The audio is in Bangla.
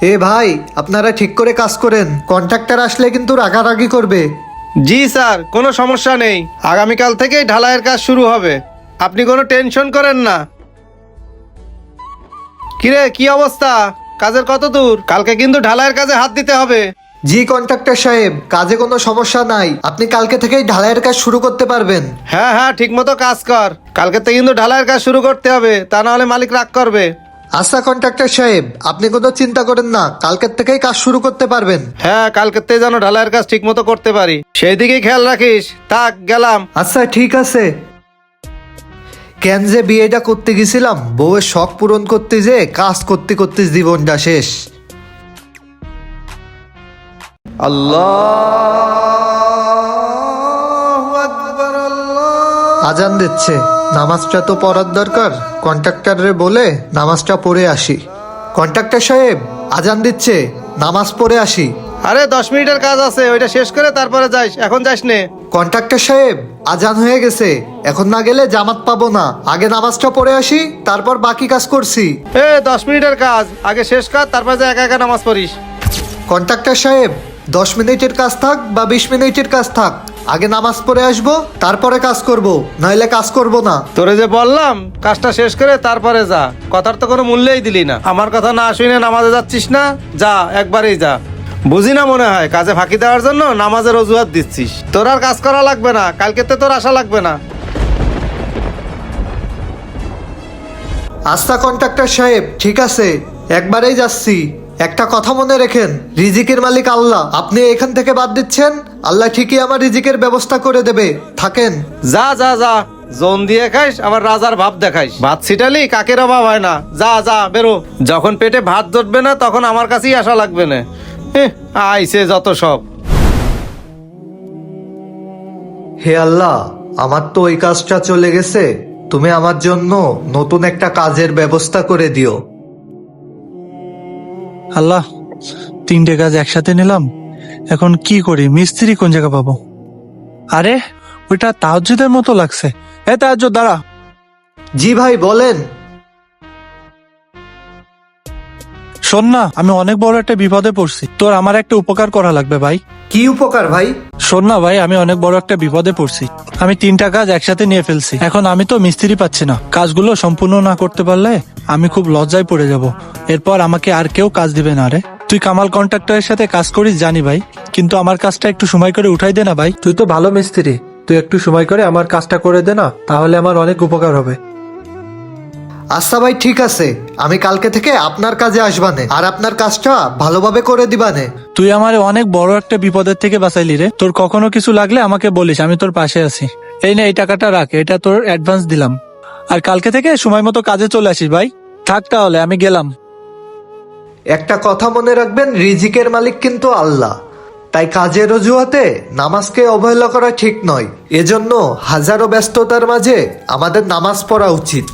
এ ভাই, আপনারা ঠিক করে কাজ করেন, কন্ট্রাক্টর আসলে কিন্তু রাগারাগি করবে। জি স্যার, কোনো সমস্যা নেই। আগামীকাল থেকেই ঢালাইয়ের কাজ শুরু হবে, আপনি কোনো টেনশন করেন না। কিরে, কি অবস্থা? কাজের কত দূর? কালকে কিন্তু ঢালাইয়ের কাজে হাত দিতে হবে। জি কন্ট্রাক্টর সাহেব, কাজে কোনো সমস্যা নাই, আপনি কালকে থেকেই ঢালাইয়ের কাজ শুরু করতে পারবেন। হ্যাঁ হ্যাঁ, ঠিক মতো কাজ কর। কালকে থেকে কিন্তু ঢালাইয়ের কাজ শুরু করতে হবে, তা না হলে মালিক রাগ করবে। আচ্ছা কন্ট্রাক্টর সাহেব, আপনি কোনো চিন্তা করেন না, কালকের থেকেই কাজ শুরু করতে পারবেন। হ্যাঁ, কালকে থেকে যেন ঢালাইয়ের কাজ ঠিক মতো করতে পারি, সেই দিকেই খেয়াল রাখিস। থাক, গেলাম। আচ্ছা ঠিক আছে। কেন যে বিয়েটা করতে গেছিলাম, বউয়ের শখ পূরণ করতে যে কাজ করতে করতে জীবনটা শেষ। আজান দিচ্ছে, নামাজটা তো পড়ার দরকার। কন্ট্রাক্টরে বলে নামাজটা পড়ে আসি। কন্ট্রাক্টর সাহেব, আজান দিচ্ছে, নামাজ পড়ে আসি। আরে 10 মিনিটের কাজ আছে, ওইটা শেষ করে তারপরে যাইস, এখন যাস নে। কন্ট্রাক্টর সাহেব, আজান হয়ে গেছে, এখন না গেলে জামাত পাবো না। আগে নামাজটা পড়ে আসি, তারপর বাকি কাজ করছি। 10 মিনিটের কাজ আগে শেষ কর, তারপরে যা একা একা নামাজ পড়িস। কন্ট্রাক্টর সাহেব, 10 মিনিটের কাজ থাক বা 20 মিনিটের কাজ থাক, আগে নামাজ পড়ে আসবো, তারপরে কাজ করব, নইলে কাজ করব না। তোরে যে বললাম কাজটা শেষ করে তারপরে যা, কথার তো কোনো মূল্যই দিলি না। আমার কথা না শুনে নামাজে যাচ্ছিস না, যা, একবারেই যা। বুঝি না মনে হয় কাজে ফাঁকি দেওয়ার জন্য নামাজের অজুহাত দিচ্ছিস। তোর আর কাজ করা লাগবে না, কালকে তোর আশা লাগবে না। আচ্ছা কন্ট্রাক্টর সাহেব, ঠিক আছে, একবারেই যাচ্ছি। একটা কথা মনে রেখেন, রিজিকের মালিক আল্লাহ। আপনি এখান থেকে বাদ দিচ্ছেন, আল্লাহ ঠিকই আমার রিজিকের ব্যবস্থা করে দেবে, থাকেন। যা যা যা, জোন দিয়ে খাইস আবার রাজার ভাব দেখাইস। ভাত ছিটালি কাকের অভাব হয় না। যা যা, বেরো। যখন পেটে ভাত জুটবে না তখন আমার কাছেই আশা লাগবে না। আইসে যত সব। হে আল্লাহ, আমার তো ওই কাজটা চলে গেছে, তুমি আমার জন্য নতুন একটা কাজের ব্যবস্থা করে দিও। আল্লাহ, 3টে কাজ একসাথে নিলাম, এখন কি করি? মিস্ত্রি কোন জায়গা পাবো? আরে ওইটা তাহাজ্জুদের মতো লাগছে। তাহাজ্জুদ, দাঁড়া। জি ভাই, বলেন। শোন না, আমি অনেক বড় একটা বিপদে পড়ছি, তোর আমার একটা উপকার করা লাগবে ভাই। কি উপকার ভাই? শোন না ভাই, আমি অনেক বড় একটা বিপদে পড়ছি। আমি 3টা কাজ একসাথে নিয়ে ফেলছি, এখন আমি তো মিস্ত্রি পাচ্ছি না। কাজগুলো সম্পূর্ণ না করতে পারলে আমি খুব লজ্জায় পড়ে যাব, এরপর আমাকে আর কেউ কাজ দিবে না। রে, তুই কামাল কন্ট্রাক্টরের সাথে কাজ করিস জানি ভাই, কিন্তু আমার কাজটা একটু সময় করে উঠাই দে না ভাই। তুই তো ভালো মিস্ত্রি, তুই একটু সময় করে আমার কাজটা করে দে না, তাহলে আমার অনেক উপকার হবে। আচ্ছা ভাই, ঠিক আছে, আমি কালকে থেকে আপনার কাজে আসবানে, আর আপনার কাজটা ভালোভাবে করে দিবানে। তুই আমার অনেক বড় একটা বিপদের থেকে বাঁচাইলি রে। তোর কখনো কিছু লাগলে আমাকে বলিস, আমি তোর পাশে আছি। এই নে, এই টাকাটা রাখ, এটা তোর অ্যাডভান্স দিলাম। আর কালকে থেকে সময় মতো কাজে চলে আসিস ভাই। থাক তাহলে, আমি গেলাম। একটা কথা মনে রাখবেন, রিজিকের মালিক কিন্তু আল্লাহ, তাই কাজের অজুহাতে নামাজকে অবহেলা করা ঠিক নয়। এজন্য হাজারো ব্যস্ততার মাঝে আমাদের নামাজ পড়া উচিত।